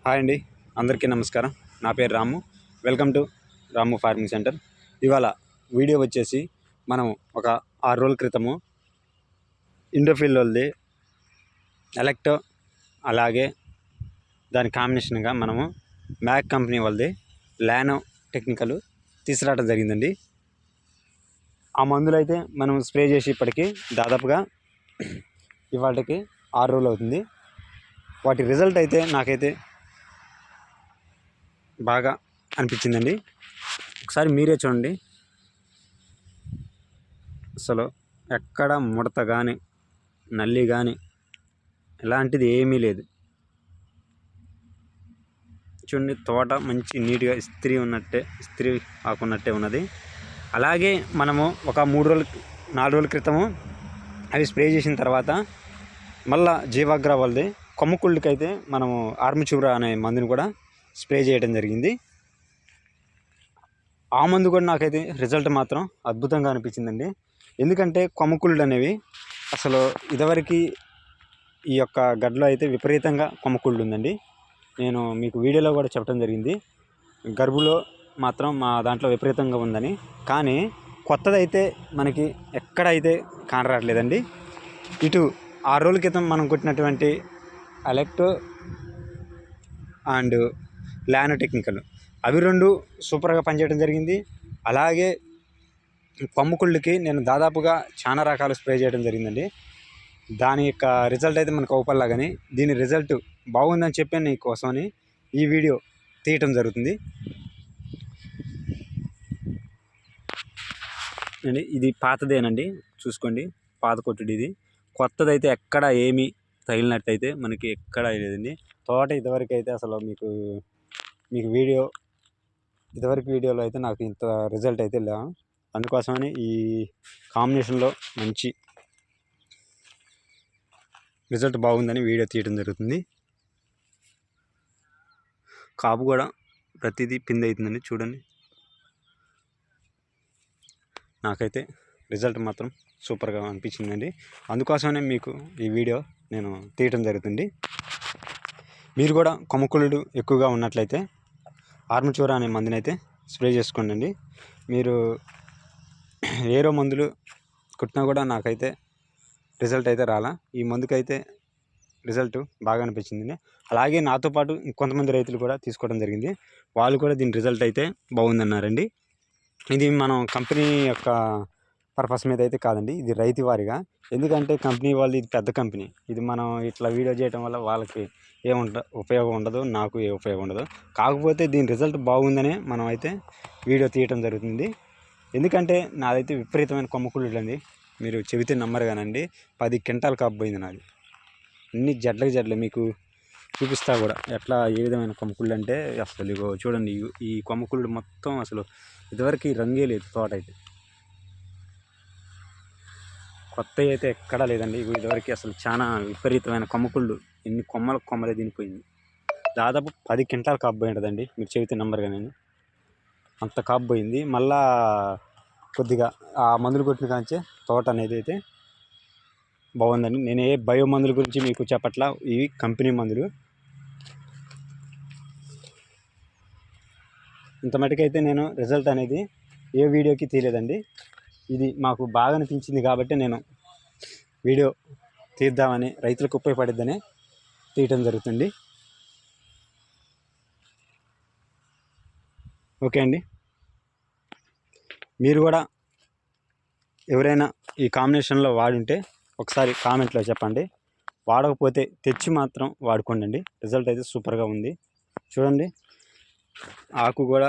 Hi అండి, అందరికీ నమస్కారం. నా పేరు Ramu. Welcome to Ramu farming centre. ఇవాళ వీడియో వచ్చేసి మనం ఒక 6 రోజుల క్రితము ఇండోఫిల్ వాళ్ళది ఎలక్టో, అలాగే దాని కాంబినేషన్గా మనము మ్యాక్ కంపెనీ వాళ్ళది లానో టెక్నికల్ తీసుకురావడం జరిగిందండి. ఆ మందులు అయితే మనం స్ప్రే చేసి ఇప్పటికీ దాదాపుగా ఇవాళకి 6 రోజులు అవుతుంది. వాటి రిజల్ట్ అయితే నాకైతే బాగా అనిపించిందండి. ఒకసారి మీరే చూడండి. అసలు ఎక్కడ ముడత కానీ నల్లి కానీ ఇలాంటిది ఏమీ లేదు. చూడండి, తోట మంచి నీట్గా ఇస్త్రీ ఆకున్నట్టే ఉన్నది. అలాగే మనము ఒక 4 రోజుల క్రితము అవి స్ప్రే చేసిన తర్వాత మళ్ళా జీవాగ్రా వాళ్ళది కొమ్మకుళ్ళకైతే మనము ఆర్మచూరా అనే మందుని కూడా స్ప్రే చేయడం జరిగింది. ఆ మందు కూడా నాకైతే రిజల్ట్ మాత్రం అద్భుతంగా అనిపించిందండి. ఎందుకంటే కొమ్మకుళ్ళు అనేవి అసలు ఇదివరకు ఈ యొక్క గడ్డలో అయితే విపరీతంగా కొమ్మకుళ్ళు ఉందండి. నేను మీకు వీడియోలో కూడా చెప్పడం జరిగింది, గర్భులో మాత్రం మా దాంట్లో విపరీతంగా ఉందని. కానీ కొత్తదైతే మనకి ఎక్కడైతే కానరాట్లేదండి. ఇటు 6 రోజుల క్రితం మనం కొట్టినటువంటి ఎలక్టో అండ్ లానో టెక్నికల్ అవి 2 సూపర్గా పనిచేయడం జరిగింది. అలాగే కొమ్మకుళ్ళకి నేను దాదాపుగా చాలా రకాలు స్ప్రే చేయడం జరిగిందండి. దాని యొక్క రిజల్ట్ అయితే మనకు అవుపల్లా, కానీ దీని రిజల్ట్ బాగుందని చెప్పి నీకోసమని ఈ వీడియో తీయటం జరుగుతుంది అండి. ఇది పాతదేనండి, చూసుకోండి, పాత కొట్టుడు. ఇది కొత్తదైతే ఎక్కడ ఏమీ తగిలినట్టయితే మనకి ఎక్కడ లేదండి. తోట ఇదివరకు అయితే అసలు మీకు ఇదివరకు వీడియోలో అయితే నాకు ఇంత రిజల్ట్ అయితే లే. అందుకోసమని ఈ కాంబినేషన్లో మంచి రిజల్ట్ బాగుందని వీడియో తీయడం జరుగుతుంది. కాపు కూడా ప్రతిదీ పిండి అవుతుందండి, చూడండి. నాకైతే రిజల్ట్ మాత్రం సూపర్గా అనిపించిందండి. అందుకోసమనే మీకు ఈ వీడియో నేను తీయటం జరుగుతుంది. మీరు కూడా కొమ్మకుళ్ళు ఎక్కువగా ఉన్నట్లయితే ఆర్మచూరా అనే మందునైతే స్ప్రే చేసుకోండి. మీరు ఏరో మందులు కుట్టినా కూడా నాకైతే రిజల్ట్ అయితే రాలా. ఈ మందుకైతే రిజల్ట్ బాగా అనిపించింది. అలాగే నాతో పాటు కొంతమంది రైతులు కూడా తీసుకోవడం జరిగింది. వాళ్ళు కూడా దీని రిజల్ట్ అయితే బాగుందన్నారండి. ఇది మనం కంపెనీ యొక్క పర్పస్ మీద అయితే కాదండి, ఇది రైతు వారిగా. ఎందుకంటే కంపెనీ వాళ్ళు ఇది పెద్ద కంపెనీ. ఇది మనం ఇట్లా వీడియో చేయడం వల్ల వాళ్ళకి ఉపయోగం ఉండదు, నాకు ఏ ఉపయోగం ఉండదు. కాకపోతే దీని రిజల్ట్ బాగుందనే మనం అయితే వీడియో తీయటం జరుగుతుంది. ఎందుకంటే నాదైతే విపరీతమైన కొమ్మకుళ్ళు అండి. మీరు చెబితే నమ్మరు కానండి, 10 క్వింటాల్ కాకపోయింది నాది. అన్ని జడ్లకి మీకు చూపిస్తా కూడా ఎట్లా ఏ విధమైన కొమ్మకుళ్ళు అంటే. అసలు ఇగో చూడండి, ఈ కొమ్మకుళ్ళు మొత్తం అసలు ఇదివరకు రంగే లేదు. తోట అయితే కొత్త అయితే ఎక్కడా లేదండి. ఇదివరకు అసలు చాలా విపరీతమైన కొమ్మకుళ్ళు, ఎన్ని కొమ్మలే తినిపోయింది. దాదాపు 10 క్వింటాల్ కాపు ఉంటుందండి. మీరు చెబితే నంబర్ కానీ అంత కాపు పోయింది. మళ్ళా కొద్దిగా ఆ మందులు కొట్టిన కాంచే తోట అనేది అయితే బాగుందండి. నేను ఏ బయో మందుల గురించి మీకు చెప్పట్లా, ఇవి కంపెనీ మందులు. ఇంత మటుకైతే నేను రిజల్ట్ అనేది ఏ వీడియోకి తీయలేదండి. ఇది మాకు బాగా అనిపించింది కాబట్టి నేను వీడియో తీద్దామని, రైతులకు ఉపయోగపడిద్దని తీయటం జరుగుతుంది. ఓకే అండి, మీరు కూడా ఎవరైనా ఈ కాంబినేషన్లో వాడుంటే ఒకసారి కామెంట్లో చెప్పండి. వాడకపోతే తెచ్చి మాత్రం వాడుకోండి. రిజల్ట్ అయితే సూపర్గా ఉంది. చూడండి, ఆకు కూడా